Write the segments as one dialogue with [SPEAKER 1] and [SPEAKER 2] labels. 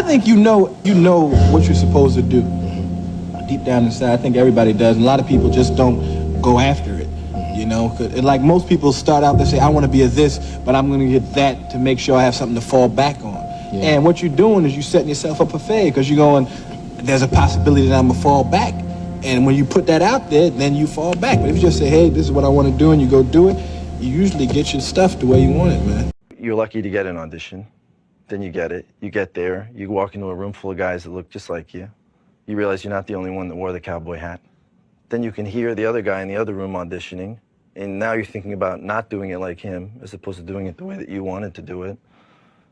[SPEAKER 1] I think you know what you're supposed to do. Deep down inside, I think everybody does. And a lot of people just don't go after it. You know, like most people start out, they say, I want to be a this, but I'm going to get that to make sure I have something to fall back on. Yeah. And what you're doing is you're setting yourself up for failure, because you're going, there's a possibility that I'm going to fall back. And when you put that out there, then you fall back. But if you just say, hey, this is what I want to do, and you go do it, you usually get your stuff the way you want it, man.
[SPEAKER 2] You're lucky to get an audition. Then you get it. You get there. You walk into a room full of guys that look just like you. You realize you're not the only one that wore the cowboy hat. Then you can hear the other guy in the other room auditioning, and now you're thinking about not doing it like him as opposed to doing it the way that you wanted to do it.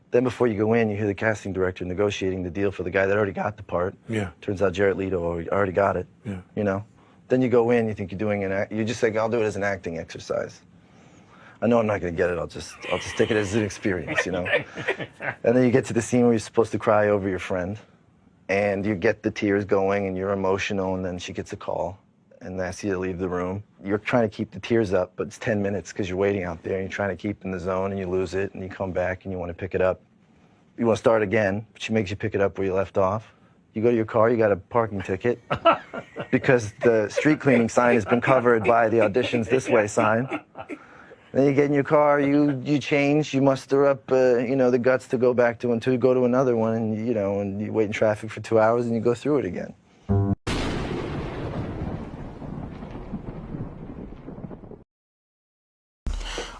[SPEAKER 2] Then before you go in, you hear the casting director negotiating the deal for the guy that already got the part. Yeah. Turns out Jared Leto already got it. Yeah. You know. Then you go in, you think you're doing you just think, I'll do it as an acting exercise. I know I'm not going to get it. I'll just take it as an experience, you know. And then you get to the scene where you're supposed to cry over your friend, and you get the tears going, and you're emotional, and then she gets a call and asks you to leave the room. You're trying to keep the tears up, but it's 10 minutes because you're waiting out there, and you're trying to keep in the zone, and you lose it, and you come back, and you want to pick it up. You want to start again, but she makes you pick it up where you left off. You go to your car, you got a parking ticket because the street cleaning sign has been covered by the auditions this way sign. Then you get in your car, you change, you muster up, you know, the guts to go back to until you go to another one, and you know, and you wait in traffic for 2 hours, and you go through it again.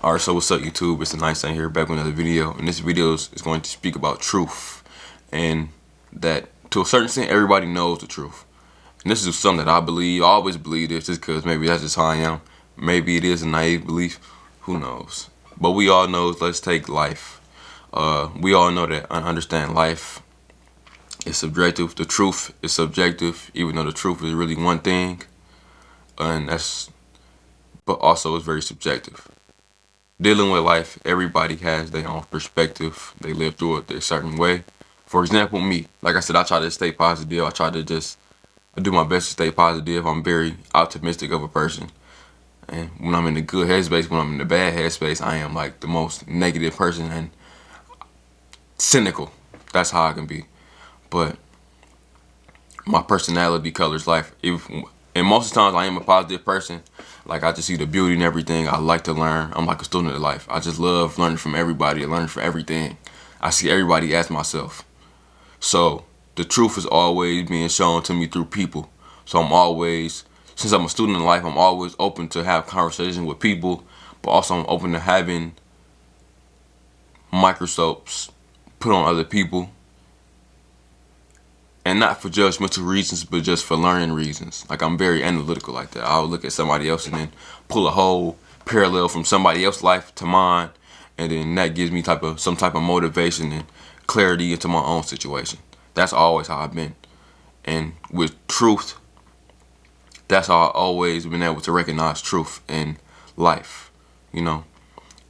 [SPEAKER 3] Alright, so what's up, YouTube? It's the Nice Thing here, back with another video, and this video is going to speak about truth, and that to a certain extent, everybody knows the truth. And this is something that I believe. I always believe this, just because maybe that's just how I am. Maybe it is a naive belief. Who knows? But we all know, let's take life. We all know that I understand life is subjective. The truth is subjective, even though the truth is really one thing. But also it's very subjective. Dealing with life, everybody has their own perspective. They live through it a certain way. For example, me, like I said, I try to stay positive. I do my best to stay positive. I'm very optimistic of a person. And when I'm in the good headspace, when I'm in the bad headspace, I am like the most negative person and cynical. That's how I can be. But my personality colors life. And most of the times I am a positive person. Like, I just see the beauty in everything. I like to learn. I'm like a student of life. I just love learning from everybody and learning from everything. I see everybody as myself. So the truth is always being shown to me through people. So I'm always, since I'm a student in life, I'm always open to have conversations with people, but also I'm open to having microscopes put on other people. And not for judgmental reasons, but just for learning reasons. Like, I'm very analytical like that. I'll look at somebody else and then pull a whole parallel from somebody else's life to mine, and then that gives me some type of motivation and clarity into my own situation. That's always how I've been. And with truth, that's how I've always been able to recognize truth in life. You know,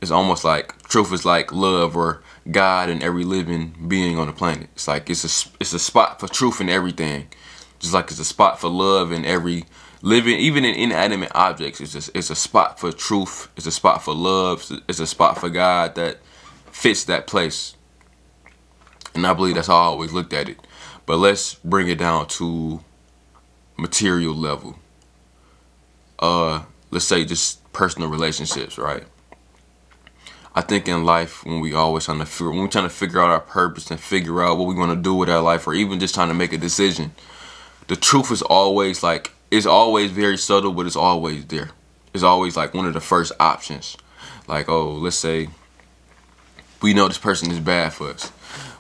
[SPEAKER 3] it's almost like truth is like love or God in every living being on the planet. It's like it's a spot for truth in everything, just like it's a spot for love in every living, even in inanimate objects. It's a spot for truth. It's a spot for love. It's a spot for God that fits that place. And I believe that's how I always looked at it. But let's bring it down to material level. Let's say just personal relationships, right? I think in life, when we're trying to figure out our purpose and figure out what we want to do with our life, or even just trying to make a decision, the truth is always like, it's always very subtle, but it's always there. It's always like one of the first options. Like, oh, let's say we know this person is bad for us,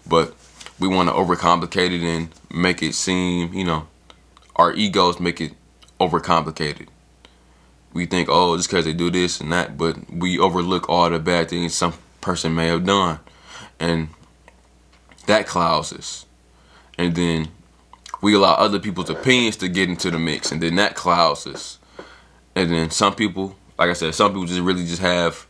[SPEAKER 3] but we want to overcomplicate it and make it seem, you know, our egos make it overcomplicated. We think, oh, just because they do this and that, but we overlook all the bad things some person may have done. And that clouds us. And then we allow other people's opinions to get into the mix, and then that clouds us. And then some people, like I said, some people just have,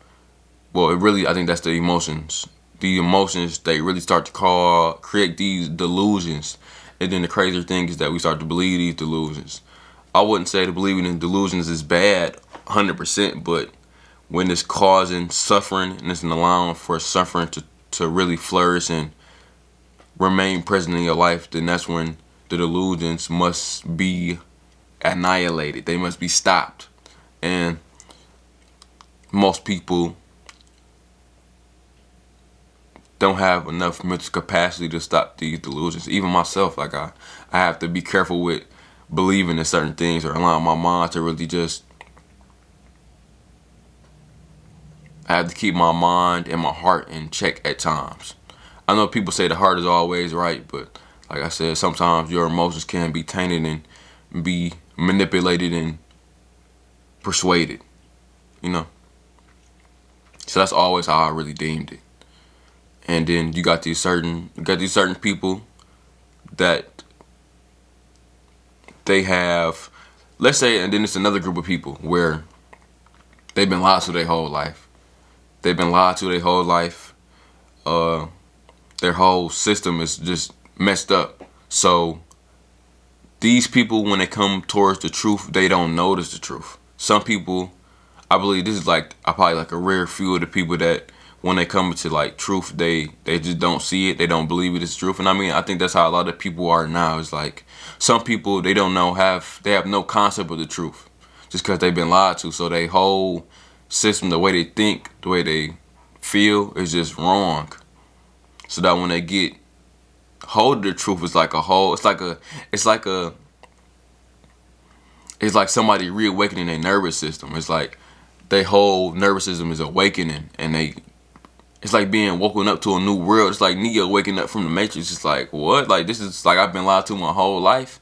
[SPEAKER 3] I think that's the emotions. The emotions, they really start to create these delusions. And then the crazier thing is that we start to believe these delusions. I wouldn't say that believing in delusions is bad 100%, but when it's causing suffering and it's allowing for suffering to really flourish and remain present in your life, then that's when the delusions must be annihilated. They must be stopped. And most people don't have enough mental capacity to stop these delusions. Even myself, like I have to be careful with believing in certain things or allowing my mind to really just, I have to keep my mind and my heart in check at times. I know people say the heart is always right, but like I said, sometimes your emotions can be tainted and be manipulated and persuaded, you know. So that's always how I really deemed it. And then you got these certain people that they have, let's say, and then it's another group of people where they've been lied to their whole life. They've been lied to their whole life. Their whole system is just messed up. So these people, when they come towards the truth, they don't notice the truth. Some people, I believe this is like probably like a rare few of the people that when they come to like truth, they just don't see it. They don't believe it is truth. And I mean, I think that's how a lot of people are now. It's like some people, they don't know, they have no concept of the truth just because they've been lied to. So they whole system, the way they think, the way they feel is just wrong. So that when they get hold of the truth, it's like a whole, it's like somebody reawakening their nervous system. It's like their whole nervous system is awakening, and it's like being woken up to a new world. It's like Neo waking up from the Matrix. It's like, what? Like, this is like I've been lied to my whole life.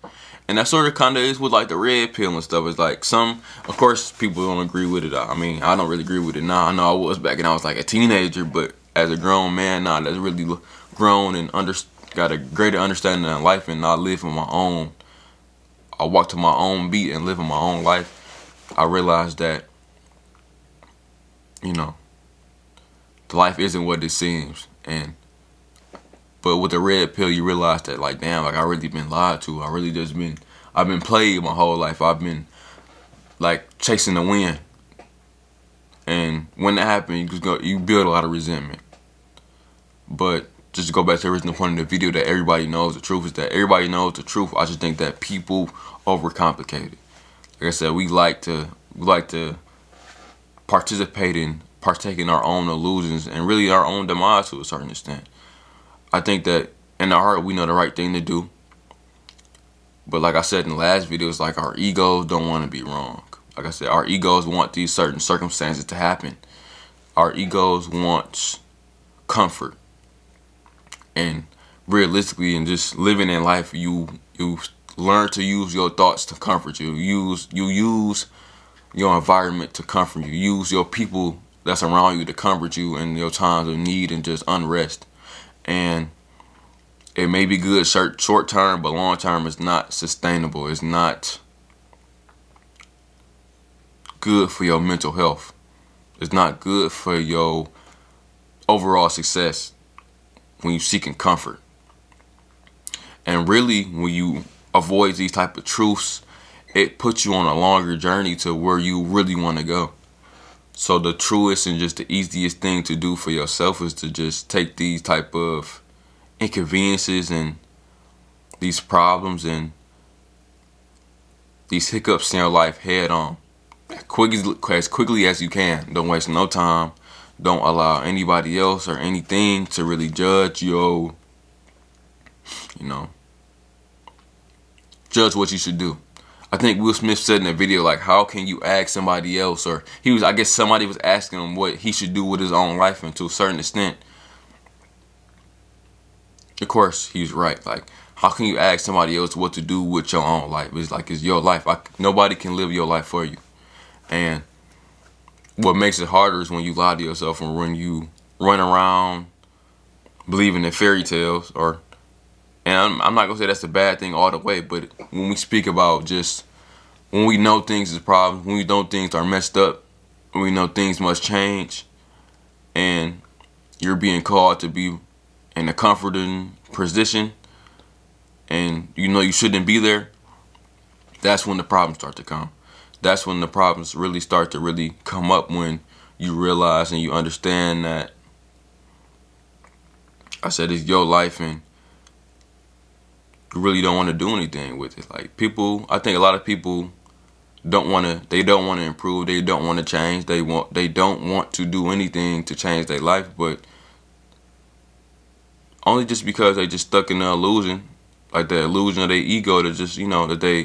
[SPEAKER 3] And that sort of kind of is with like the red pill and stuff. It's like of course, people don't agree with it. I mean, I don't really agree with it now. I know I was back when I was like a teenager, but as a grown man now that's really grown and got a greater understanding of life, and I live on my own. I walk to my own beat and live in my own life. I realized that, you know, the life isn't what it seems. But with the red pill, you realize that, like, damn, like I really been lied to. I've been played my whole life. I've been like chasing the wind. And when that happens, you build a lot of resentment. But just to go back to the original point of the video, that everybody knows the truth is that everybody knows the truth. I just think that people overcomplicate it. Like I said, we like to partake in our own illusions and really our own demise to a certain extent. I think that in our heart we know the right thing to do. But like I said in the last video, it's like our egos don't want to be wrong. Like I said, our egos want these certain circumstances to happen. Our egos want comfort. And realistically, and just living in life, you learn to use your thoughts to comfort you. You use your environment to comfort you. Use your people that's around you to comfort you in your times of need and just unrest. And it may be good short term, but long term it's not sustainable. It's not good for your mental health. It's not good for your overall success when you're seeking comfort. And really, when you avoid these type of truths, it puts you on a longer journey to where you really want to go. So the truest and just the easiest thing to do for yourself is to just take these type of inconveniences and these problems and these hiccups in your life head on. As quickly as you can. Don't waste no time. Don't allow anybody else or anything to really judge judge what you should do. I think Will Smith said in a video, like, how can you ask somebody else, or I guess somebody was asking him what he should do with his own life, and to a certain extent, of course, he's right. Like, how can you ask somebody else what to do with your own life? It's like, it's your life. Nobody can live your life for you. And what makes it harder is when you lie to yourself and when you run around believing in fairy tales, and I'm not going to say that's a bad thing all the way, but when we speak about just when we know things is problems, when we know things are messed up, when we know things must change, and you're being called to be in a comforting position, and you know you shouldn't be there, that's when the problems start to come. That's when the problems really start to really come up, when you realize and you understand that, I said, it's your life, and you really don't want to do anything with it. Like people, I think a lot of people don't want to. They don't want to improve. They don't want to change. They don't want to do anything to change their life, but only just because they just stuck in the illusion, like the illusion of their ego, to just that they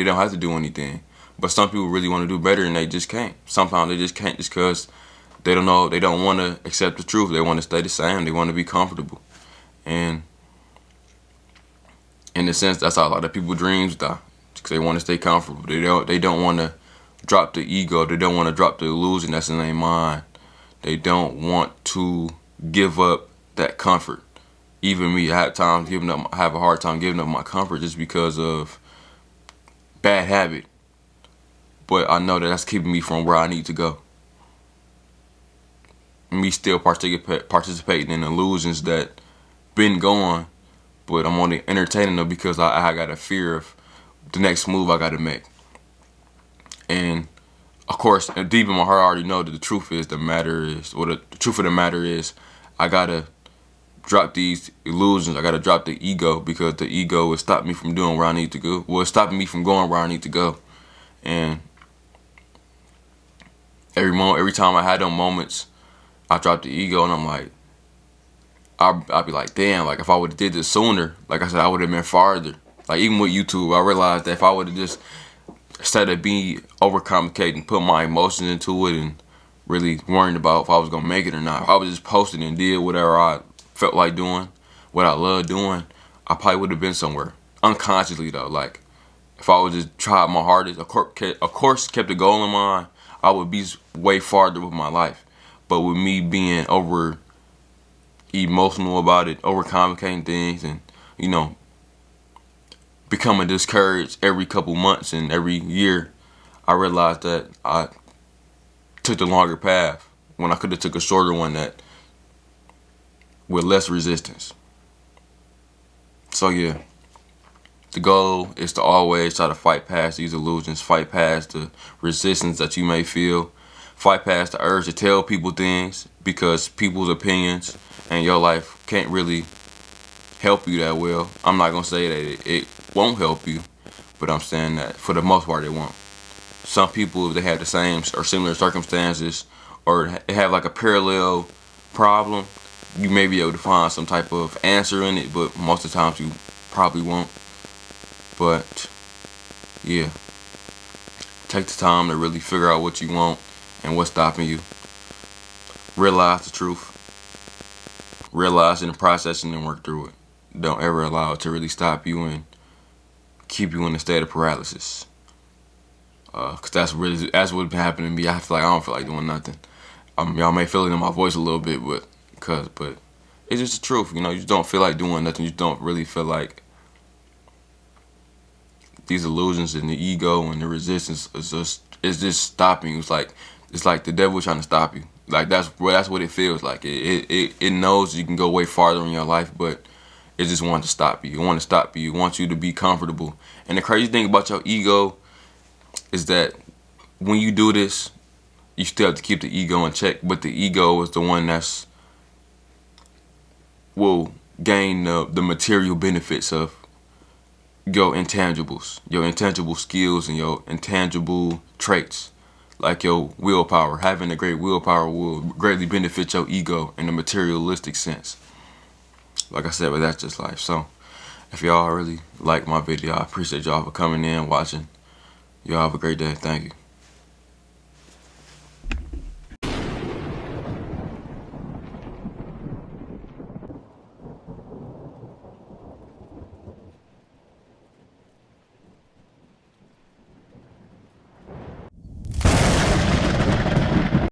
[SPEAKER 3] don't have to do anything. But some people really want to do better and they just can't. Sometimes they just can't just because they don't know. They don't want to accept the truth. They want to stay the same. They want to be comfortable, and in a sense, that's how a lot of people's dreams die. Because they want to stay comfortable. They don't want to drop the ego. They don't want to drop the illusion that's in their mind. They don't want to give up that comfort. Even me, I have a hard time giving up my comfort just because of bad habit. But I know that that's keeping me from where I need to go. Me still participating in illusions that been going, but I'm only entertaining them because I got a fear of the next move I got to make. And of course, deep in my heart, I already know that the truth of the matter is, I gotta drop these illusions. I gotta drop the ego because the ego is stopping me from doing where I need to go. Well, it's stopping me from going where I need to go. And every time I had those moments, I drop the ego and I'm like, I'll be like, damn, like if I would have did this sooner, like I said, I would have been farther. Like even with YouTube, I realized that if I would have just, instead of being overcomplicating, put my emotions into it and really worrying about if I was gonna make it or not, if I was just posting and did whatever I felt like doing, what I love doing, I probably would have been somewhere. Unconsciously though, like if I would just try my hardest, of course kept the goal in mind, I would be way farther with my life. But with me being over emotional about it, overcomplicating things, and becoming discouraged every couple months and every year, I realized that I took the longer path when I could have took a shorter one that with less resistance. So yeah, the goal is to always try to fight past these illusions, fight past the resistance that you may feel, fight past the urge to tell people things because people's opinions and your life can't really help you that well. I'm not gonna say that it won't help you, but I'm saying that for the most part it won't. Some people, if they have the same or similar circumstances or they have like a parallel problem, you may be able to find some type of answer in it, but most of the times you probably won't. But yeah, take the time to really figure out what you want and what's stopping you. Realize the truth. Realize it and process it and work through it. Don't ever allow it to really stop you and keep you in a state of paralysis. Cause that's what's been happening to me. I don't feel like doing nothing. Y'all may feel it in my voice a little bit, but it's just the truth. You just don't feel like doing nothing. You don't really feel like these illusions and the ego and the resistance is just stopping you. It's like the devil trying to stop you. Like that's what it feels like. It knows you can go way farther in your life, but it just wants to stop you. It wants to stop you. It wants you to be comfortable. And the crazy thing about your ego is that when you do this, you still have to keep the ego in check. But the ego is the one will gain the material benefits of your intangibles, your intangible skills and your intangible traits. Like your willpower. Having a great willpower will greatly benefit your ego in a materialistic sense. Like I said, but that's just life. So if y'all really like my video, I appreciate y'all for coming in, watching. Y'all have a great day. Thank you.